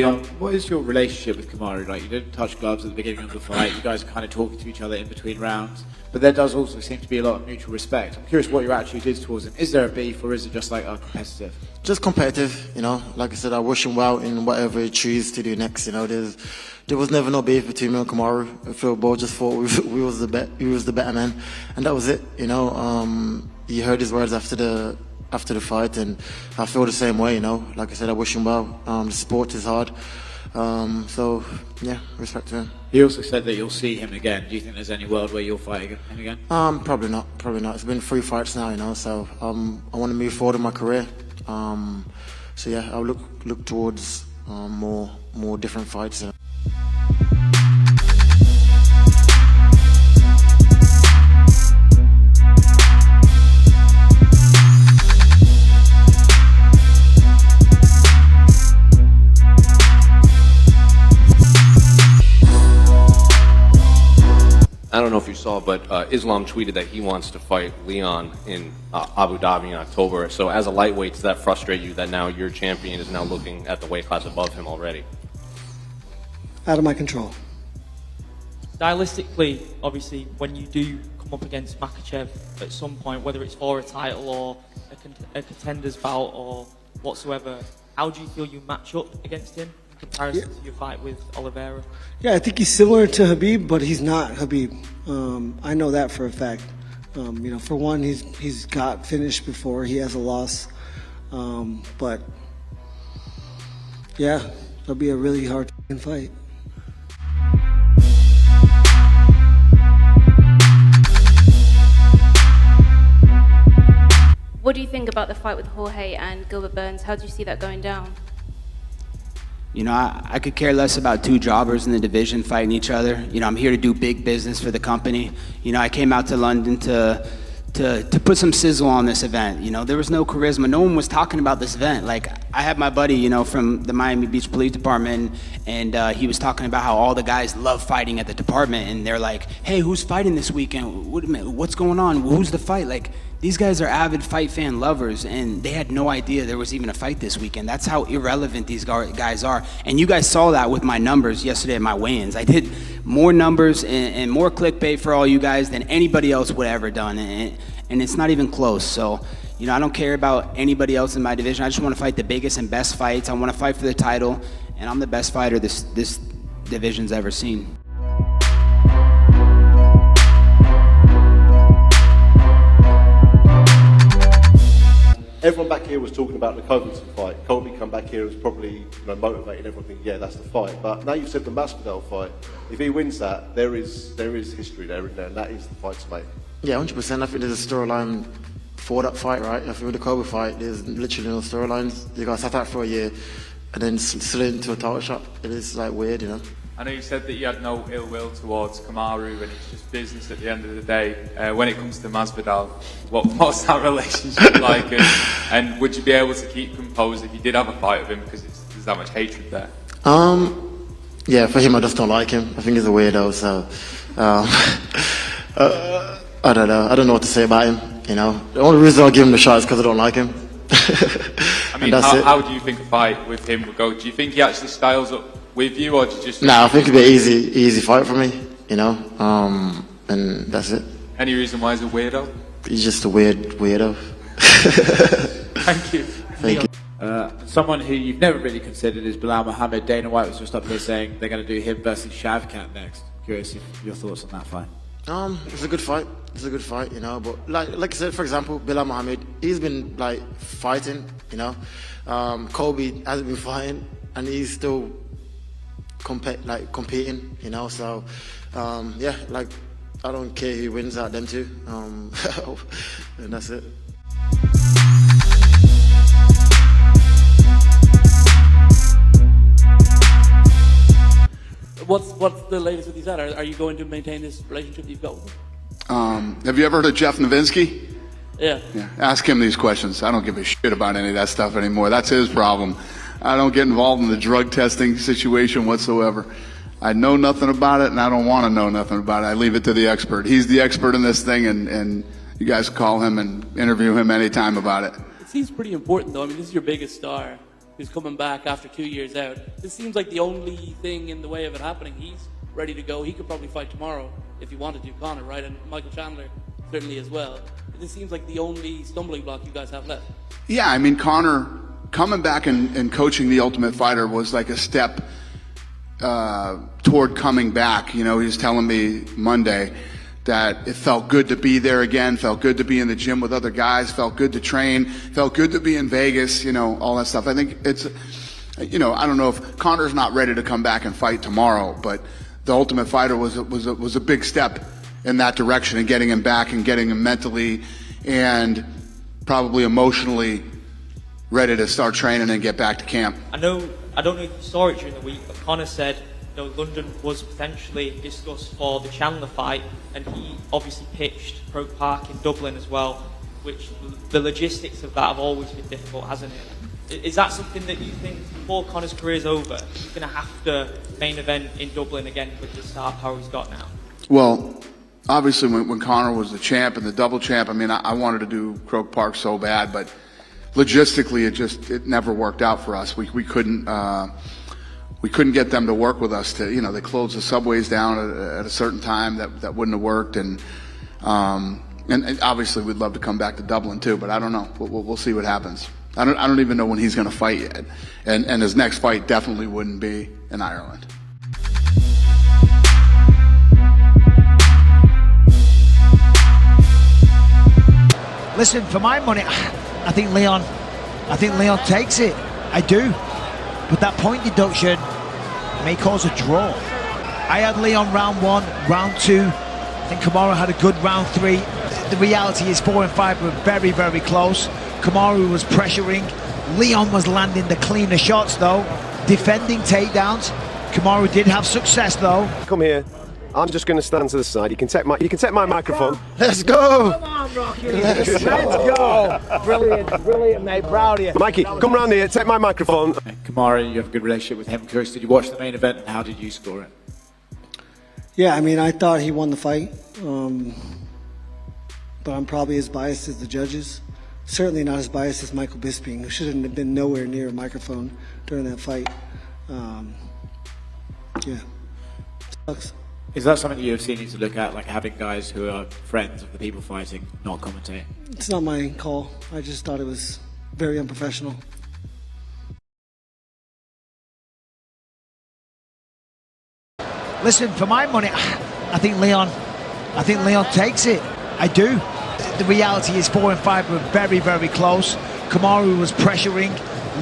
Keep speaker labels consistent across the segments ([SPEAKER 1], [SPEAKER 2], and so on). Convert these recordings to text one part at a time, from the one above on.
[SPEAKER 1] Leon.
[SPEAKER 2] What is your relationship with Kamaru? Like, you didn't touch gloves at the beginning of the fight. You guys are kind of talking to each other in between rounds. But there does also seem to be a lot of mutual respect. I'm curious what your attitude is towards him. Is there a beef, or is it just like competitive?
[SPEAKER 3] Just competitive, you know. Like I said, I wish him well in whatever he chooses to do next. You know, there was never no beef between me and Kamaru. I feel both just thought we was the better man, and that was it. You know, you heard his words after the fight, and I feel the same way. You know, like I said, I wish him well. The sport is hard, so yeah, respect to him.
[SPEAKER 2] He also said that you'll see him again. Do you think there's any world where you'll fight him again?
[SPEAKER 3] Probably not. Probably not. It's been 3 fights now, you know. So I want to move forward in my career. So yeah, I'll look towards more different fights.
[SPEAKER 1] I don't know if you saw, but Islam tweeted that he wants to fight Leon in Abu Dhabi in October. So as a lightweight, does that frustrate you that now your champion is now looking at the weight class above him already?
[SPEAKER 4] Out of my control.
[SPEAKER 5] Stylistically, obviously, when you do come up against Makhachev at some point, whether it's for a title or a contender's bout or whatsoever, how do you feel you match up against him in comparison to your fight with Oliveira?
[SPEAKER 4] Yeah, I think he's similar to Khabib, but he's not Khabib. I know that for a fact. You know, for one, he's got finished before. He has a loss. But yeah, it'll be a really hard fight.
[SPEAKER 6] What do you think about the fight with Jorge and Gilbert Burns? How do you see that going down?
[SPEAKER 7] You know, I could care less about 2 jobbers in the division fighting each other. You know, I'm here to do big business for the company. You know, I came out to London to put some sizzle on this event. You know, there was no charisma. No one was talking about this event. Like, I had my buddy, you know, from the Miami Beach Police Department, and he was talking about how all the guys love fighting at the department, and they're like, hey, who's fighting this weekend? What's going on? Who's the fight? Like, these guys are avid fight fan lovers, and they had no idea there was even a fight this weekend. That's how irrelevant these guys are. And you guys saw that with my numbers yesterday at my weigh-ins. I did more numbers and more clickbait for all you guys than anybody else would have ever done. And it's not even close. So, you know, I don't care about anybody else in my division. I just want to fight the biggest and best fights. I want to fight for the title, and I'm the best fighter this division's ever seen.
[SPEAKER 8] Everyone back here was talking about the Covington fight. Colby come back here and was probably motivating everyone thinking, yeah, that's the fight. But now you've said the Masvidal fight. If he wins that, there is history there, isn't there? And that is the fight to make.
[SPEAKER 3] Yeah, 100%. I think there's a storyline for that fight, right? I think with the Colby fight, there's literally no storylines. You got sat out for a year and then slid into a title shot. It is like weird, you know.
[SPEAKER 9] I know you said that you had no ill will towards Kamaru and it's just business at the end of the day. When it comes to Masvidal, what's that relationship like? And would you be able to keep composed if you did have a fight with him because there's that much hatred there?
[SPEAKER 3] Yeah, for him, I just don't like him. I think he's a weirdo, so I don't know. I don't know what to say about him, you know. The only reason I'll give him the shot is because I don't like him.
[SPEAKER 9] I mean, how do you think a fight with him would go? Do you think he actually styles up with you, or do you just...
[SPEAKER 3] Nah, I think it'd be an easy fight for me, you know, and that's it.
[SPEAKER 9] Any reason why he's a weirdo?
[SPEAKER 3] He's just a weirdo.
[SPEAKER 9] Thank you.
[SPEAKER 3] Thank you.
[SPEAKER 2] Someone who you've never really considered is Bilal Muhammad. Dana White was just up here saying they're going to do him versus Shavkat next. Curious if your thoughts on that fight.
[SPEAKER 3] It's a good fight. It's a good fight, you know. But like I said, for example, Bilal Muhammad, he's been like fighting, you know. Colby hasn't been fighting, and he's still competing, you know. So yeah, like I don't care who wins out them two, and that's it.
[SPEAKER 10] What's the latest with these guys? Are you going to maintain this relationship you've got with them?
[SPEAKER 11] Have you ever heard of Jeff Novinsky?
[SPEAKER 10] Yeah.
[SPEAKER 11] Ask him these questions. I don't give a shit about any of that stuff anymore. That's his problem. I don't get involved in the drug testing situation whatsoever. I know nothing about it, and I don't want to know nothing about it. I leave it to the expert. He's the expert in this thing, and you guys call him and interview him anytime about it.
[SPEAKER 10] It seems pretty important, though. I mean, this is your biggest star. who's coming back after 2 years out. This seems like the only thing in the way of it happening. He's ready to go. He could probably fight tomorrow if he wanted to, Conor, right? And Michael Chandler certainly as well. This seems like the only stumbling block you guys have left.
[SPEAKER 11] Yeah, I mean, Conor coming back and coaching the Ultimate Fighter was like a step toward coming back. You know, he was telling me Monday that it felt good to be there again, felt good to be in the gym with other guys, felt good to train, felt good to be in Vegas, you know, all that stuff. I think it's, you know, I don't know if Conor's not ready to come back and fight tomorrow, but the Ultimate Fighter was a big step in that direction and getting him back and getting him mentally and probably emotionally ready to start training and get back to camp.
[SPEAKER 5] I don't know if you saw it during the week, but Conor said, you know, London was potentially discussed for the Chandler fight, and he obviously pitched Croke Park in Dublin as well, which the logistics of that have always been difficult, hasn't it? Is that something that you think before Conor's career is over, he's going to have to main event in Dublin again with the star power he's got now?
[SPEAKER 11] Well, obviously when Conor was the champ and the double champ, I mean, I wanted to do Croke Park so bad, but logistically it never worked out for us. We couldn't get them to work with us. To, you know, they closed the subways down at a certain time that wouldn't have worked, and obviously we'd love to come back to Dublin too, but I don't know. We'll see what happens. I don't even know when he's going to fight yet, and his next fight definitely wouldn't be in Ireland.
[SPEAKER 12] Listen, for my money, I think Leon takes it. I do. But that point deduction may cause a draw. I had Leon round 1, round 2. I think Kamaru had a good round 3. The reality is 4 and 5 were very, very close. Kamaru was pressuring. Leon was landing the cleaner shots though, defending takedowns. Kamaru did have success though.
[SPEAKER 13] Come here. I'm just going to stand to the side. You can take my microphone.
[SPEAKER 12] Let's go.
[SPEAKER 13] Come on,
[SPEAKER 12] Rocky. Let's go. Brilliant, mate. Proud of you.
[SPEAKER 13] Mikey, come round here. Take my microphone.
[SPEAKER 2] Kamaru, you have a good relationship with him. Curious, did you watch the main event and how did you score it?
[SPEAKER 4] Yeah, I mean, I thought he won the fight, but I'm probably as biased as the judges. Certainly not as biased as Michael Bisping, who shouldn't have been nowhere near a microphone during that fight. Yeah, sucks.
[SPEAKER 2] Is that something the UFC needs to look at, like having guys who are friends of the people fighting not commentate?
[SPEAKER 4] It's not my call. I just thought it was very unprofessional.
[SPEAKER 12] Listen, for my money, I think Leon takes it. I do. The reality is 4 and 5 were very, very close. Kamaru was pressuring.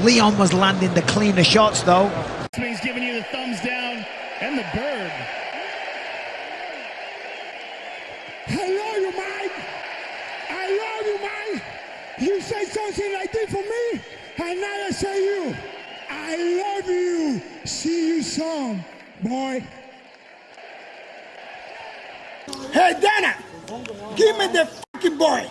[SPEAKER 12] Leon was landing the cleaner shots though.
[SPEAKER 14] Bisping's giving you the thumbs down and the bird.
[SPEAKER 15] I love you, Mike. I love you, Mike. You say something like this for me, and now I say you. I love you. See you soon, boy.
[SPEAKER 14] Hey, Dana, give me the fucking boy.